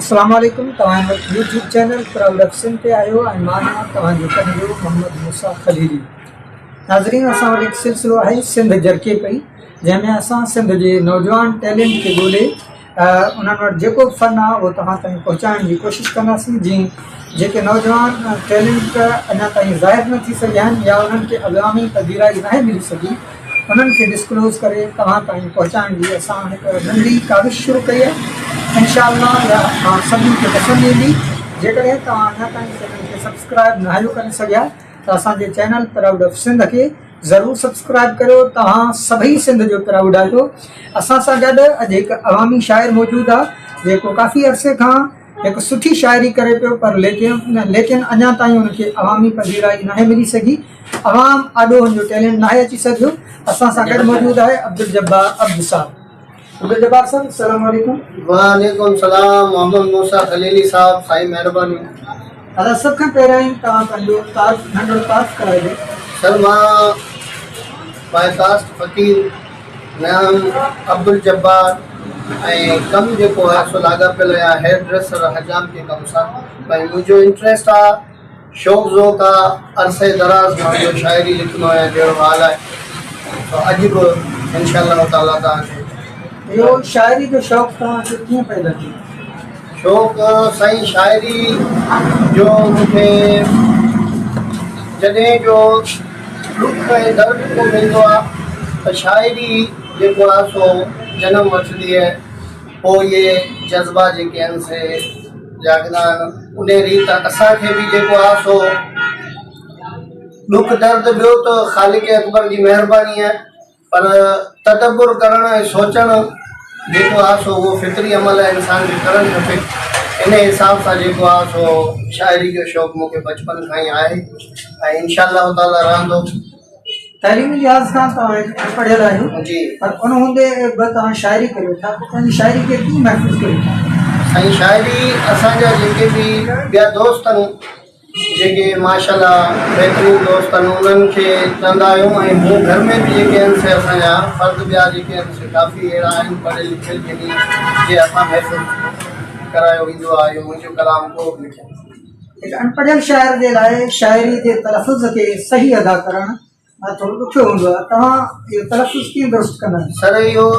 अस्सलाम वालेकुम। तव्हां YouTube channel proud of Sindh पे आयो ऐं मां आहियां तव्हांजो पंहिंजो मोहम्मद मूसा खलीली। नाज़रीन, असां वटि हिकु सिलसिलो आहे सिंध जरके पई, जंहिंमें असां सिंध जे नौजवान टैलेंट खे ॻोल्हे उन्हनि वटि जेको फ़न आहे उहो तव्हां ताईं पहुचाइण जी कोशिशि कंदासीं। जीअं जेके नौजवान टैलेंट अञा ताईं ज़ाहिर न थी सघिया आहिनि या उन्हनि खे अवामी पधीराई नाहे मिली सघी, उन्हनि खे डिस्क्लोज़ करे तव्हां ताईं पहुचाइण जी असां हिकु नंढी काविश शुरू कई आहे। इंशाअल्लाह तव्हां सभिनी खे पसंदि ईंदी। जेकॾहिं तव्हां अञा ताईं चैनल खे सब्सक्राइब न आहियो करे सघिया त असांजे चैनल प्राउड ऑफ सिंध खे ज़रूरु सब्सक्राइब करियो। तव्हां सभई सिंध जो प्राउड आहियो। असां सां गॾु अॼु हिकु अवामी शाइर मौजूदु आहे जेको काफ़ी अरसे खां हिकु सुठी शाइरी करे पियो, पर लेकिन अञा ताईं हुनखे अवामी पधीराई नाहे मिली सघी। अवाम आॾो हुनजो टैलेंट नाहे अची सघियो। असां सां गॾु मौजूदु आहे अब्दुल जब्बार अब्दु साहब। अब्दुल जब्बार साहब, अस्सलाम वालेकुम। वालेकुम सलाम मोहम्मद मूसा खलीली साहब, साईं महिरबानी। दादा, सभ खां पहिरियों तव्हां पंहिंजो नंढो तारीफ़ कराए ॾियो। सर, मां बायकास्ट फ़कीर नाम अब्दुल जब्बार ऐं कमु जेको आहे सो लाॻापियल आहे हेयर ड्रेसर हजाम जे कम सां। भई मुंहिंजो इंट्रस्ट आहे, शौक़ु ज़ौक़ु आहे, अरसे दराज़ मां जो शाइरी लिखंदो आहियां, जहिड़ो हाल आहे। तो अॼु बि इंशाअल्लाह ताला तव्हांखे इहो शाइरी जो शौक़ु तव्हांखे कीअं पैदा थियो? शौक़ु साईं शाइरी जो मूंखे जॾहिं जो दुख ऐं दर्द को मिलंदो आहे त शाइरी जेको आहे सो जनम वठंदी आहे। पोइ इहे जज़्बा जेके आहिनि से जाॻंदा आहिनि। उन रीति असांखे बि जेको आहे सो दुख दर्द ॿियो त ख़ालिक अकबर जी महिरबानी आहे, पर तदब्बुर करणु ऐं सोचणु जेको आहे सो उहो फितरी अमल आहे, इंसान खे करणु खपे। इन हिसाब सां जेको आहे सो शाइरी जो शौक़ु मूंखे बचपन खां ई आहे ऐं इंशाअल्लाह ताला रहंदो। तइलीमी लिहाज़ खां तव्हां पढ़ियल आहियो जी, पर उन हूंदे बि तव्हां शाइरी कयो था। पंहिंजी शाइरी खे कीअं महफ़ूज़ कयो था? साईं शाइरी असांजा जेके बि ॿिया दोस्त आहिनि, जेके माशाअल्लाह बहितरीन दोस्त आहिनि, उन्हनि खे चवंदा आहियूं। ऐं मूं घर में बि जेके आहिनि से असांजा फ़र्द ॿिया जेके आहिनि से काफ़ी अहिड़ा आहिनि पढ़ियल लिखियल जंहिं जे असां महफ़ूज़ करायो वेंदो आहे। इहो मुंहिंजो कलाम को बि लिखियल। हिकु अनपढ़ियल शाइर जे लाइ शाइरी जे तलफ़ुज़ खे सही अदा करणु थोरो ॾुखियो हूंदो आहे। तव्हां इहो तलफ़ुज़ कीअं दुरुस्त कंदा आहियो? सर,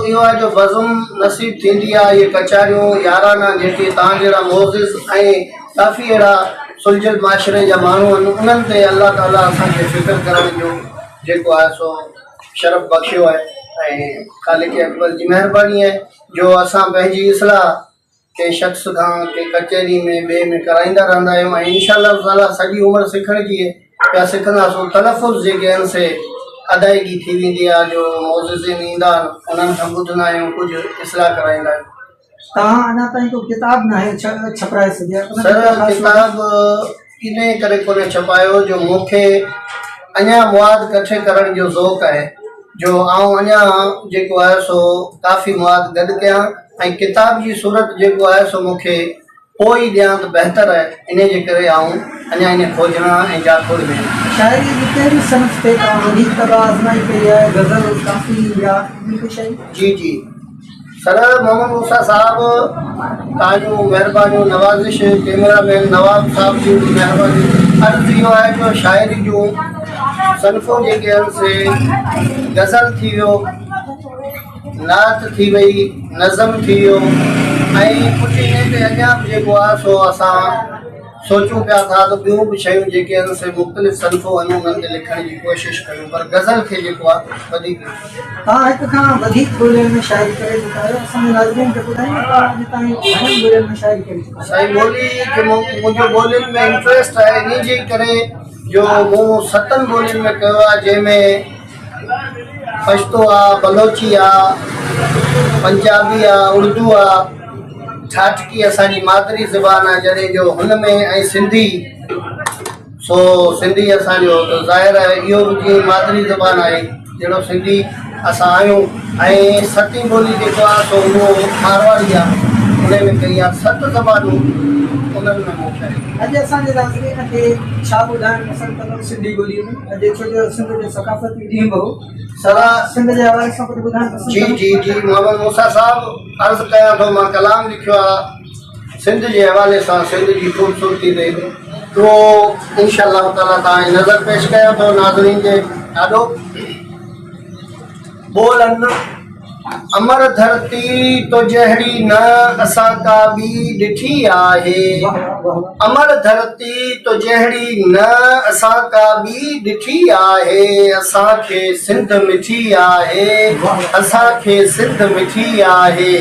इहो आहे जो बज़ुम नसीब थींदी आहे। इहे कचारियूं याराना जेके तव्हां जहिड़ा मोज़िज़ ऐं काफ़ी अहिड़ा सुलझियल माशरे जा माण्हू आहिनि, उन्हनि ते अल्लाह ताला असांखे फ़िक्र करण जो जेको आहे सो शरफ़ बख़्शियो आहे। ऐं ख़ालिक अकबर जी महिरबानी आहे जो असां पंहिंजी इस्लाह के शख़्स खां के कचहरी में ॿिए में कराईंदा रहंदा आहियूं। ऐं इंशाअल्लाह ताला सॼी उमिरि सिखण जी पिया सिखंदासीं। तलफ़ुज़ जेके आहिनि से अदायगी थी वेंदी आहे। जो मोज़िज़ीन ईंदा आहिनि उन्हनि खां ॿुधंदा आहियूं, कुझु इस्लाह कराईंदा आहियूं। तव्हां अञा ताईं को किताब न आहे छपाए सघिया? सर, किताब इन करे कोन्हे छपायो जो मूंखे अञा मवाद कठे करण जो ज़ौक़ु आहे, जो आउं अञा जेको आहे सो काफ़ी मवाद गॾु कयां ऐं किताब जी सूरत जेको आहे सो मूंखे पोइ ॾियां त बहितर आहे। इन जे करे आउं अञा इन खोजना ऐं जाखोड़ में। शाइरी जी कहिड़ी सनफ़ ते तव्हां वधीक दफ़ा आज़माई कई आहे? गज़ल, काफ़ी या ॿी शइ? जी सर, मोहम्मद मूसा साहब तव्हांजूं महिरबानियूं, नवाज़िश कैमरामैन नवाब साहब जी महिरबानी। अर्ज़ु इहो आहे जो शाइरी जूं सनफ़ूं जेके आहिनि से गज़ल थी वियो, नात थी वई, नज़म थी वियो ऐं कुझु इन ते अञा बि जेको आहे सो असां सोचूं पिया था त ॿियूं बि शयूं जेके आहिनि से मुख़्तलिफ़ सनफ़ूं आहिनि उन्हनि ते लिखण जी कोशिशि कयूं, पर गज़ल खे जेको आहे वधीक। तव्हां हिक खां वधीक ॿोलियुनि में शाइरी करे चुका आहियो। असांजे नाज़रीन खे ॿुधायो तव्हां अॼु ताईं घणनि ॿोलियुनि में शाइरी करे चुका आहियो? साईं, ॿोली खे मुंहिंजो ॿोलियुनि में इंट्रस्ट आहे। इन जे करे जो मूं 7 ॿोलियुनि में कयो आहे, जंहिंमें पश्तो आहे, बलोची आहे, पंजाबी आहे, उर्दू आहे, ठाटकी असांजी मादरी ज़बान आहे जॾहिं जो हुन में, ऐं सिंधी। सो सिंधी असांजो त ज़ाहिर आहे इहो बि जीअं मादरी ज़बान आहे जहिड़ो सिंधी असां आहियूं। ऐं 7वीं ॿोली जेको आहे सो उहो मारवाड़ी आहे, उन में कई आहे। 7 ज़बानूं उन्हनि में मूंखे अॼु असांजे नाज़रीन खे छा ॿुधाइणु पसंदि कंदो सिंधी ॿोलीअ में? अॼु छो जो सिंध जो सकाफ़ती ॾींहुं बि हो, सदा सिंध जे हवाले सां कुझु ॿुधाइणु पसंदि? जी मोहम्मद मूसा साहब, अर्ज़ु कयां थो, मां कलाम लिखियो आहे सिंध जे हवाले सां सिंध जी ख़ूबसूरती ते उहो इंशाअल्लाह ताला तव्हांजी नज़र पेश कयो थो नाज़रीन जे ॾाढो। बोलन अमर धरती तो जहिड़ी न असां का बि ॾिठी आहे, अमर धरती तो जहिड़ी न असां का बि ॾिठी आहे, असांखे सिंध मिठी आहे, असांखे सिंध मिठी आहे।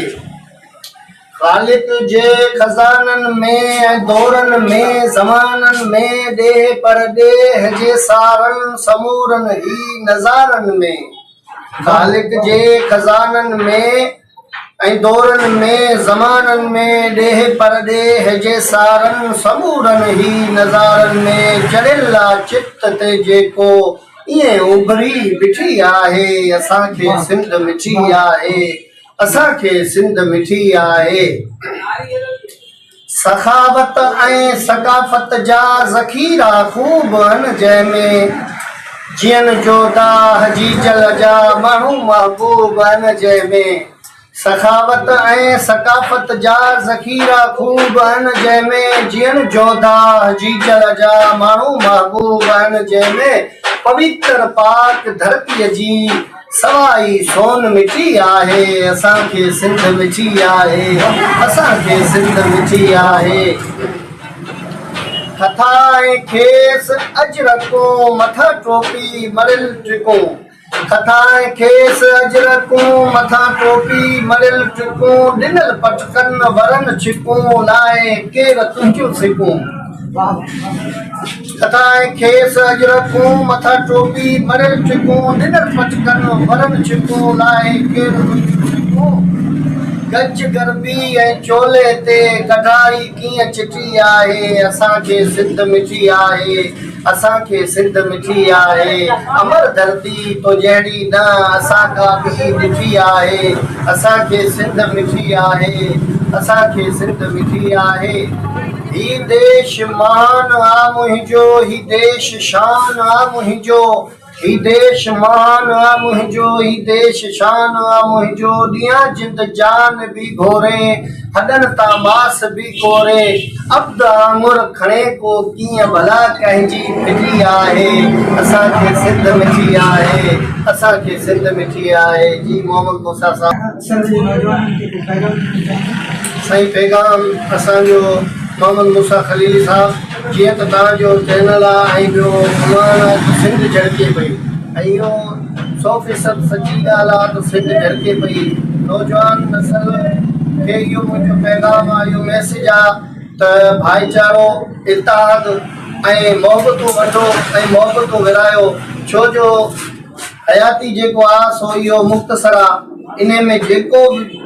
ख़ालिक जे खज़ाननि में ऐं दौरनि में ज़माननि में ॾेह पर ॾेह जे सारनि समूरनि ही नज़ारनि में, ख़ालिक जे खज़ाननि में ऐं दौरनि में ज़माननि में ॾेह पर ॾेह जे सारनि समूरनि ही नज़ारनि में चढ़ियल चित ते जेको ईअं उभरी बिठी आहे, असांखे सिंध मिठी आहे, असांखे सिंध मिठी आहे। सखावत ऐं सकाफ़त जा ज़ख़ीरा ख़ूब आहिनि जंहिंमें जियन जोधा हजीजल जा माण्हू महबूब आहिनि जंहिंमें, सखावत ऐं सकाफ़त जा ज़ख़ीरा ख़ूब आहिनि जंहिंमें जियन जोधा हजीजल जा माण्हू महबूब आहिनि जंहिंमें पवित्र पाक धरतीअ जी सवाई सोन मिठी आहे, असांखे सिंध मिठी आहे, असांखे सिंध मिठी आहे। हथाए खेस अजरकूं मथा टोपी मरिल टिकूं, हथाए खेस अजरकूं मथा टोपी मरिल टिकूं, ॾिनल पटकन वरन छिकूं लाए केर तुंहिंजो सिकूं, हथाए खेस अजरकूं मथा टोपी मरिल टिकूं, ॾिनल पटकन वरन छिकूं लाए केर तुंहिंजो सिकूं। गज गरबी ऐं चोले ते कढ़ाई कीअं चिटी आहे, असांखे सिंध मिठी आहे, असांखे सिंध मिठी आहे। अमर धरती तो जहिड़ी न असां का बि ॾिठी आहे, असांखे सिंध मिठी आहे, असांखे सिंध मिठी आहे। ही देश महान आ मुंहिंजो, ही देश शान आ मुंहिंजो, ही देश महान आ मुंहिंजो, ही देश शान आ मुंहिंजो, ॾियां जिंद जान बि घोरे, हॾनि तां मास बि कोरे, अब्द आंगुर खणे को कीअं भला कंहिंजी फिटी आहे, असांखे सिंध मिठी आहे, असांखे सिंध मिठी आहे। जी मोहम्मद मूसा साहब सिंध जे नौजवाननि खे पैगाम ॾियणु चाहियां। साईं पैगाम असांजो मोहम्मद मूसा खलीली साहब, जीअं त तव्हांजो चैनल आहे ऐं ॿियो उन्हनि आहे सिंध झड़के पई, ऐं इहो 100% सची ॻाल्हि आहे त सिंध झड़के पई। नौजवान नसल खे इहो मुंहिंजो पैगाम आहे, इहो मैसेज आहे त भाईचारो, इतिहाद ऐं मोहबतूं वठो ऐं मोहबतूं विरायो, छो जो हयाती जेको आहे सो इहो मुख़्तसर आहे। इन में जेको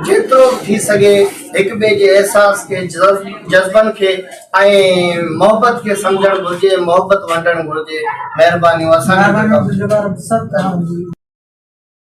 जेतिरो थी सघे हिक ॿिए जे एहसास खे, जज़्बनि खे ऐं मोहबत खे सम्झणु घुरिजे, मोहबत वंडणु घुरिजे। महिरबानी।